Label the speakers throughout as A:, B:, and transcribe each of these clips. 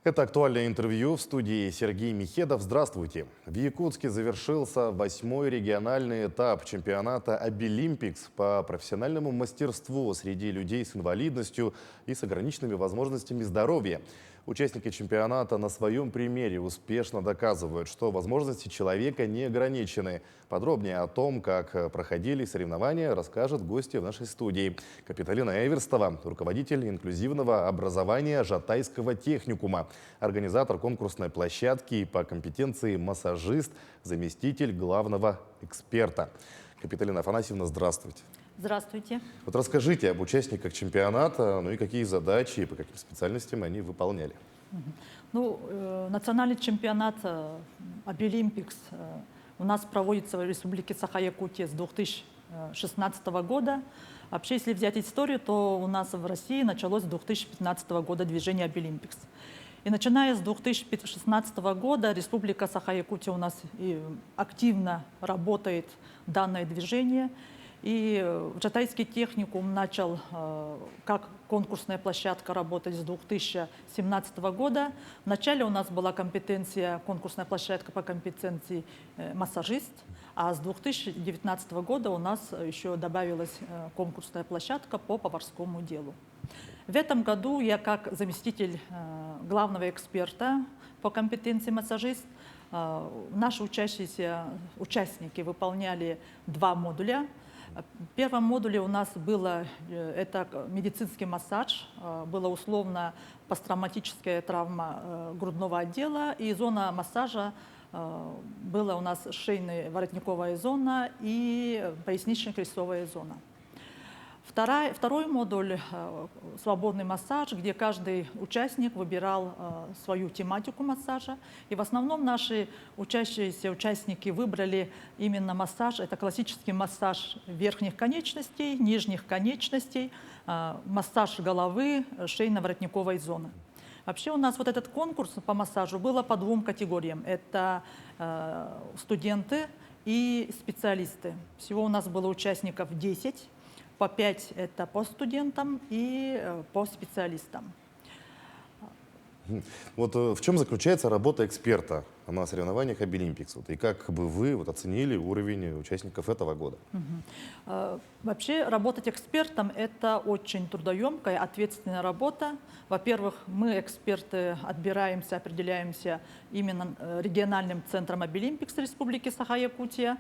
A: Это актуальное интервью в студии Сергей Михедов. Здравствуйте. В Якутске завершился 8-й региональный этап чемпионата «Обилимпикс» по профессиональному мастерству среди людей с инвалидностью и с ограниченными возможностями здоровья. Участники чемпионата на своем примере успешно доказывают, что возможности человека не ограничены. Подробнее о том, как проходили соревнования, расскажет гостья в нашей студии. Капиталина Эверстова, руководитель инклюзивного образования Жатайского техникума, организатор конкурсной площадки по компетенции массажист, заместитель главного эксперта. Капиталина Афанасьевна, здравствуйте.
B: Здравствуйте.
A: Вот расскажите об участниках чемпионата, ну и какие задачи и по каким специальностям они выполняли.
B: Национальный чемпионат «Обилимпикс» у нас проводится в Республике Саха-Якутия с 2016 года. Вообще, если взять историю, то у нас в России началось с 2015 года движение «Обилимпикс». И начиная с 2016 года Республика Саха-Якутия у нас активно работает данное движение. И Жатайский техникум начал как конкурсная площадка работать с 2017 года. Вначале у нас была конкурсная площадка по компетенции массажист, а с 2019 года у нас еще добавилась конкурсная площадка по поварскому делу. В этом году я как заместитель главного эксперта по компетенции массажист, наши участники выполняли 2 модуля. В первом модуле у нас это медицинский массаж, была условно посттравматическая травма грудного отдела, и зона массажа была у нас шейно-воротниковая зона и пояснично-крестцовая зона. Второй модуль – свободный массаж, где каждый участник выбирал свою тематику массажа. И в основном наши участники выбрали именно массаж. Это классический массаж верхних конечностей, нижних конечностей, массаж головы, шейно-воротниковой зоны. Вообще у нас вот этот конкурс по массажу было по 2 категориям. Это студенты и специалисты. Всего у нас было участников 10. По 5 это по студентам и по специалистам.
A: Вот в чем заключается работа эксперта на соревнованиях «Обилимпикс»? И как бы вы оценили уровень участников этого года?
B: Вообще работать экспертом – это очень трудоемкая, ответственная работа. Во-первых, мы, эксперты, определяемся именно региональным центром «Обилимпикс» Республики Саха-Якутия.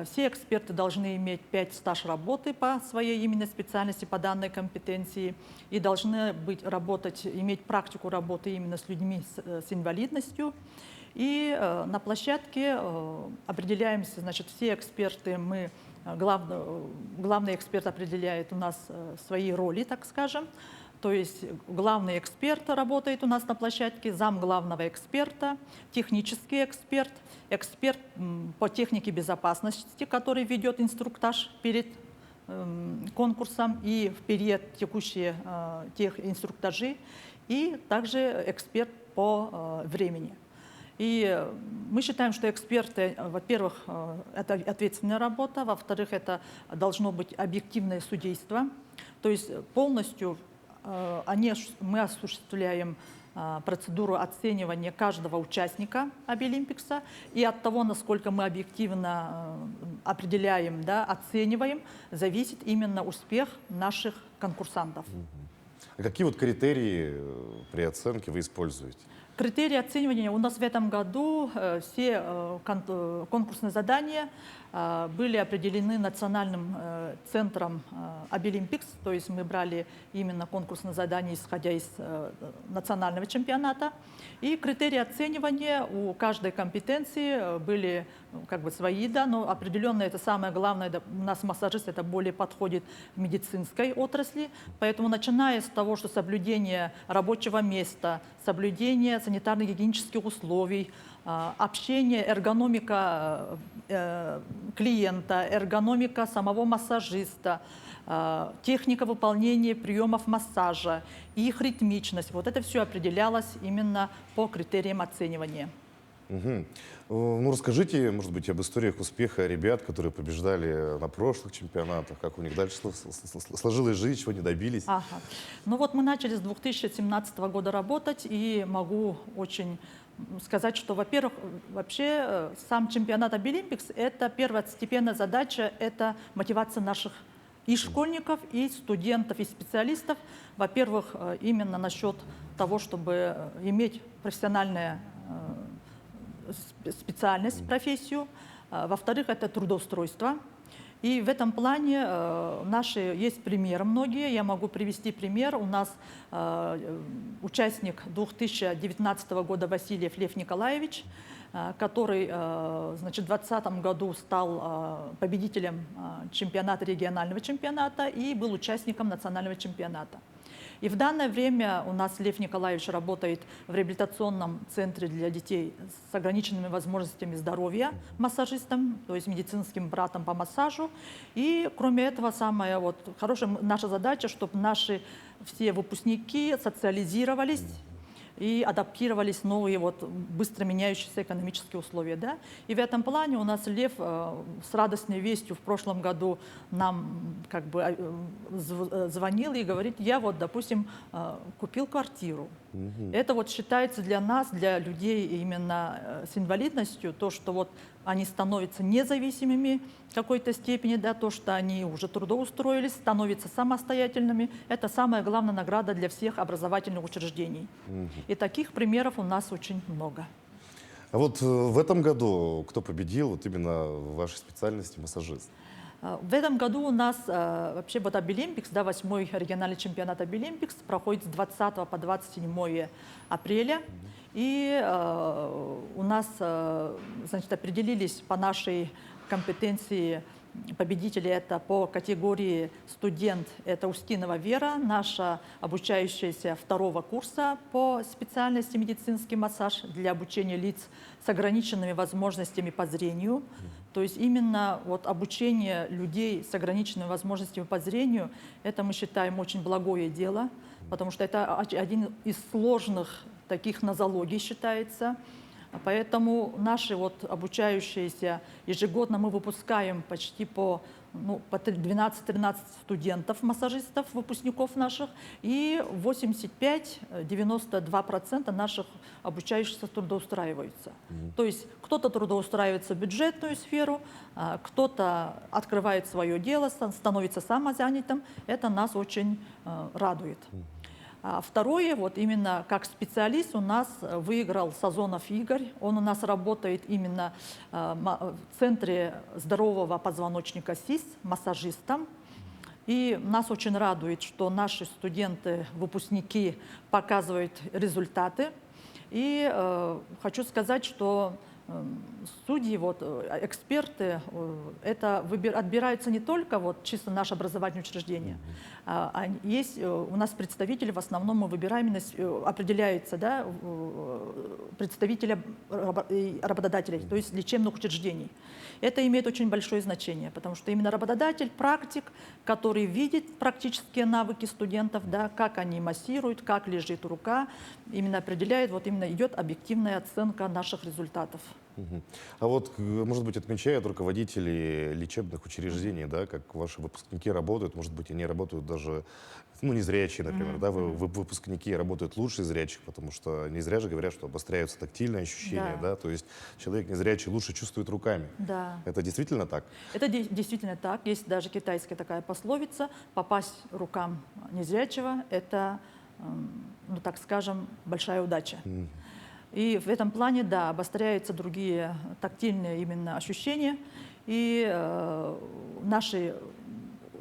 B: Все эксперты должны иметь 5 стаж работы по своей именно специальности, по данной компетенции, и должны иметь практику работы именно с людьми с инвалидностью. И на площадке определяемся, значит, все эксперты, главный эксперт определяет у нас свои роли, так скажем. То есть главный эксперт работает у нас на площадке, зам главного эксперта, технический эксперт, эксперт по технике безопасности, который ведет инструктаж перед конкурсом и в период текущие тех инструктажи, и также эксперт по времени. И мы считаем, что эксперты, во-первых, это ответственная работа, во-вторых, это должно быть объективное судейство. То есть полностью мы осуществляем процедуру оценивания каждого участника «Обилимпикса», и от того, насколько мы объективно определяем, оцениваем, зависит именно успех наших конкурсантов.
A: А какие вот критерии при оценке вы используете?
B: Критерии оценивания у нас в этом году все конкурсные задания были определены национальным центром «Обилимпикс», то есть мы брали именно конкурсные задания, исходя из национального чемпионата. И критерии оценивания у каждой компетенции были свои, но определенно это самое главное, у нас массажист это более подходит к медицинской отрасли, поэтому начиная с того, что соблюдение рабочего места, соблюдение санитарно-гигиенических условий, общение, эргономика клиента, эргономика самого массажиста, техника выполнения приемов массажа и их ритмичность. Вот это все определялось именно по критериям оценивания.
A: Мгм. Ну, расскажите, может быть, об историях успеха ребят, которые побеждали на прошлых чемпионатах, как у них дальше сложилась жизнь, чего они добились.
B: Ага. Ну вот мы начали с 2017 года работать, и могу очень сказать, что, во-первых, вообще сам чемпионат Обилимпикс — это первостепенная задача, это мотивация наших и школьников, и студентов, и специалистов. Во-первых, именно насчет того, чтобы иметь профессиональное специальность, профессию. Во-вторых, это трудоустройство. И в этом плане наши есть примеры многие. Я могу привести пример. У нас участник 2019 года Васильев Лев Николаевич, который значит, в 2020 году стал победителем регионального чемпионата и был участником национального чемпионата. И в данное время у нас Лев Николаевич работает в реабилитационном центре для детей с ограниченными возможностями здоровья, массажистом, то есть медицинским братом по массажу. И кроме этого, самая вот хорошая наша задача, чтобы наши все выпускники социализировались и адаптировались в новые вот быстро меняющиеся экономические условия. Да? И в этом плане у нас Лев с радостной вестью в прошлом году нам как бы звонил и говорит: я вот, допустим, купил квартиру. Это вот считается для нас, для людей именно с инвалидностью, то, что вот они становятся независимыми в какой-то степени, да, то, что они уже трудоустроились, становятся самостоятельными. Это самая главная награда для всех образовательных учреждений. И таких примеров у нас очень много.
A: А вот в этом году кто победил вот именно в вашей специальности массажист?
B: В этом году у нас вообще вот Обилимпикс, да, 8-й региональный чемпионат Обилимпикс проходит с 20 по 27 апреля. И у нас, значит, определились по нашей компетенции победители. Это по категории студент, это Устинова Вера, наша обучающаяся 2-го курса по специальности медицинский массаж для обучения лиц с ограниченными возможностями по зрению. То есть именно вот обучение людей с ограниченными возможностями по зрению, это мы считаем очень благое дело, потому что это один из сложных таких нозологий считается. Поэтому наши вот обучающиеся ежегодно мы выпускаем почти по 12-13 студентов, массажистов, выпускников наших, и 85-92% наших обучающихся трудоустраиваются. То есть кто-то трудоустраивается в бюджетную сферу, кто-то открывает свое дело, становится самозанятым. Это нас очень радует. Второе, вот именно как специалист у нас выиграл Сазонов Игорь. Он у нас работает именно в Центре здорового позвоночника СИС, массажистом. И нас очень радует, что наши студенты, выпускники показывают результаты. И хочу сказать, что судьи, вот, эксперты, это отбираются не только вот, чисто наше образовательное учреждение. Есть у нас представители, в основном мы выбираем, определяются, да, представители работодателей, то есть лечебных учреждений. Это имеет очень большое значение, потому что именно работодатель, практик, который видит практические навыки студентов, да, как они массируют, как лежит рука, именно определяет, вот именно идет объективная оценка наших результатов.
A: А вот, может быть, отмечают руководители лечебных учреждений, да, как ваши выпускники работают, может быть, они работают даже, незрячие, например, да, выпускники работают лучше зрячих, потому что не зря же говорят, что обостряются тактильные ощущения, да, то есть человек незрячий лучше чувствует руками.
B: Да.
A: Это действительно так?
B: Это действительно так. Есть даже китайская такая пословица: попасть рукам незрячего — это, так скажем, большая удача. И в этом плане, да, обостряются другие тактильные именно ощущения. И наши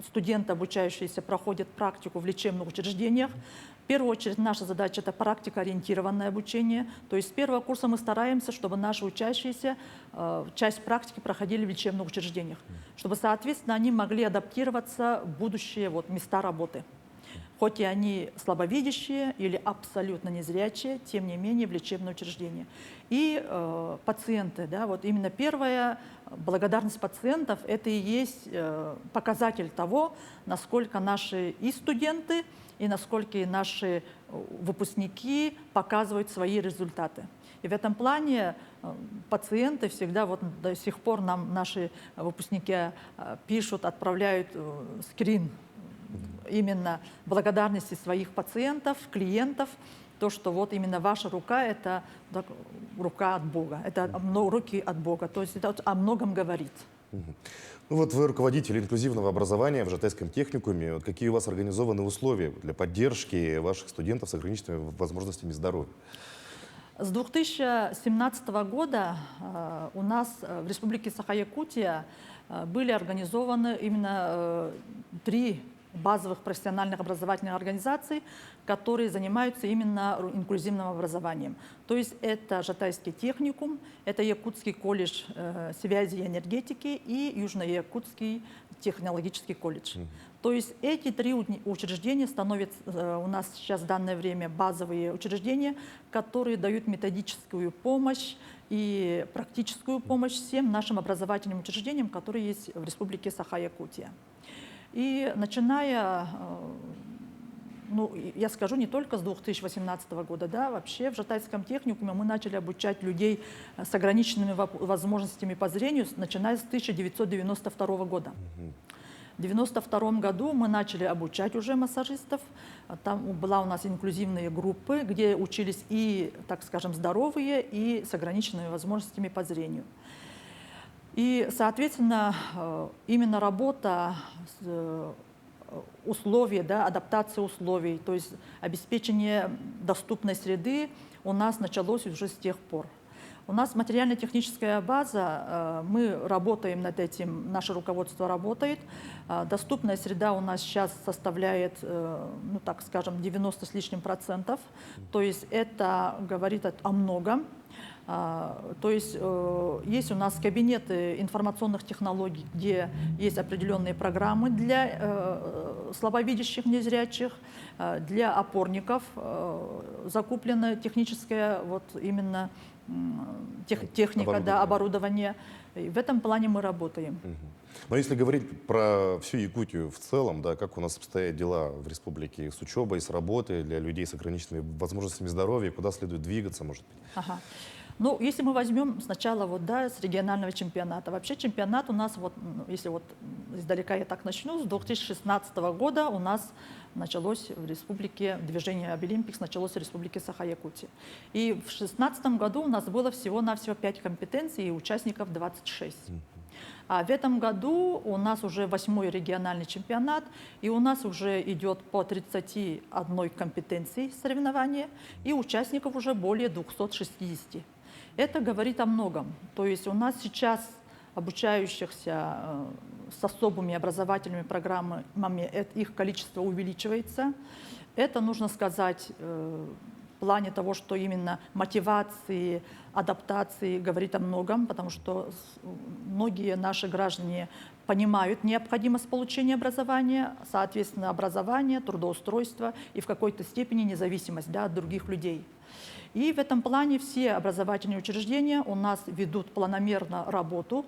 B: студенты, обучающиеся, проходят практику в лечебных учреждениях. В первую очередь наша задача — это практикоориентированное обучение. То есть с первого курса мы стараемся, чтобы наши учащиеся часть практики проходили в лечебных учреждениях, чтобы, соответственно, они могли адаптироваться в будущие вот, места работы. Хоть и они слабовидящие или абсолютно незрячие, тем не менее в лечебное учреждение. И пациенты, да, вот именно первая благодарность пациентов — это и есть показатель того, насколько наши и студенты, и насколько и наши выпускники показывают свои результаты. И в этом плане пациенты всегда, вот до сих пор нам наши выпускники пишут, отправляют скрин именно благодарности своих пациентов, клиентов, то, что вот именно ваша рука – это рука от Бога, это руки от Бога, то есть это о многом говорит.
A: Ну вот вы руководитель инклюзивного образования в Жатайском техникуме. Вот какие у вас организованы условия для поддержки ваших студентов с ограниченными возможностями здоровья?
B: С 2017 года у нас в Республике Саха-Якутия были организованы именно 3 базовых профессиональных образовательных организаций, которые занимаются именно инклюзивным образованием. То есть это Жатайский техникум, это Якутский колледж связи и энергетики и Южно-Якутский технологический колледж. То есть эти 3 учреждения становятся у нас сейчас в данное время базовые учреждения, которые дают методическую помощь и практическую помощь всем нашим образовательным учреждениям, которые есть в Республике Саха-Якутия. И начиная, ну, я скажу, не только с 2018 года, да, вообще в Жатайском техникуме мы начали обучать людей с ограниченными возможностями по зрению, начиная с 1992 года. В 1992 году мы начали обучать уже массажистов. Там была у нас инклюзивные группы, где учились и, так скажем, здоровые, и с ограниченными возможностями по зрению. И, соответственно, именно работа, условия, да, адаптация условий, то есть обеспечение доступной среды у нас началось уже с тех пор. У нас материально-техническая база, мы работаем над этим, наше руководство работает. Доступная среда у нас сейчас составляет, ну так скажем, 90 с лишним %. То есть это говорит о многом. То есть есть у нас кабинеты информационных технологий, где есть определенные программы для слабовидящих, незрячих, для опорников закуплена техническая вот именно техника, да, оборудование. И в этом плане мы работаем.
A: Но если говорить про всю Якутию в целом, да, как у нас обстоят дела в республике с учебой, с работой для людей с ограниченными возможностями здоровья, куда следует двигаться, может быть?
B: Ага. Ну, если мы возьмем сначала вот, да, с регионального чемпионата. Вообще чемпионат у нас, вот, если вот издалека я так начну, с 2016 года у нас началось в республике, движение Обилимпикс началось в республике Саха-Якутия. И в 2016 году у нас было всего-навсего 5 компетенций и участников 26. А в этом году у нас уже 8-й региональный чемпионат, и у нас уже идет по 31 компетенции соревнования, и участников уже более 260. Это говорит о многом. То есть у нас сейчас обучающихся с особыми образовательными программами, их количество увеличивается. Это, нужно сказать, в плане того, что именно мотивации, адаптации говорит о многом, потому что многие наши граждане понимают необходимость получения образования, соответственно, образование, трудоустройство и в какой-то степени независимость, да, от других людей. И в этом плане все образовательные учреждения у нас ведут планомерно работу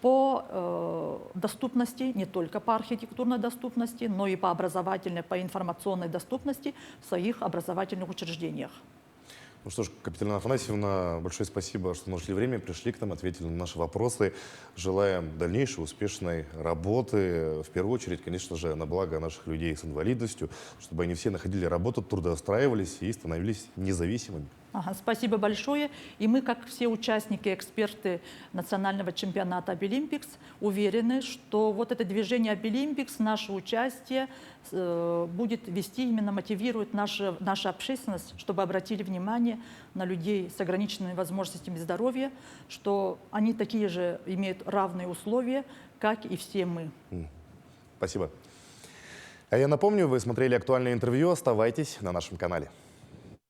B: по доступности, не только по архитектурной доступности, но и по образовательной, по информационной доступности в своих образовательных учреждениях.
A: Ну что ж, Капиталина Афанасьевна, большое спасибо, что нашли время, пришли к нам, ответили на наши вопросы. Желаем дальнейшей успешной работы, в первую очередь, конечно же, на благо наших людей с инвалидностью, чтобы они все находили работу, трудоустраивались и становились независимыми.
B: Ага, спасибо большое. И мы, как все участники, эксперты национального чемпионата Обилимпикс, уверены, что вот это движение Обилимпикс, наше участие будет вести, именно мотивирует наша общественность, чтобы обратили внимание на людей с ограниченными возможностями здоровья, что они такие же имеют равные условия, как и все мы.
A: Спасибо. А я напомню, вы смотрели актуальное интервью. Оставайтесь на нашем канале.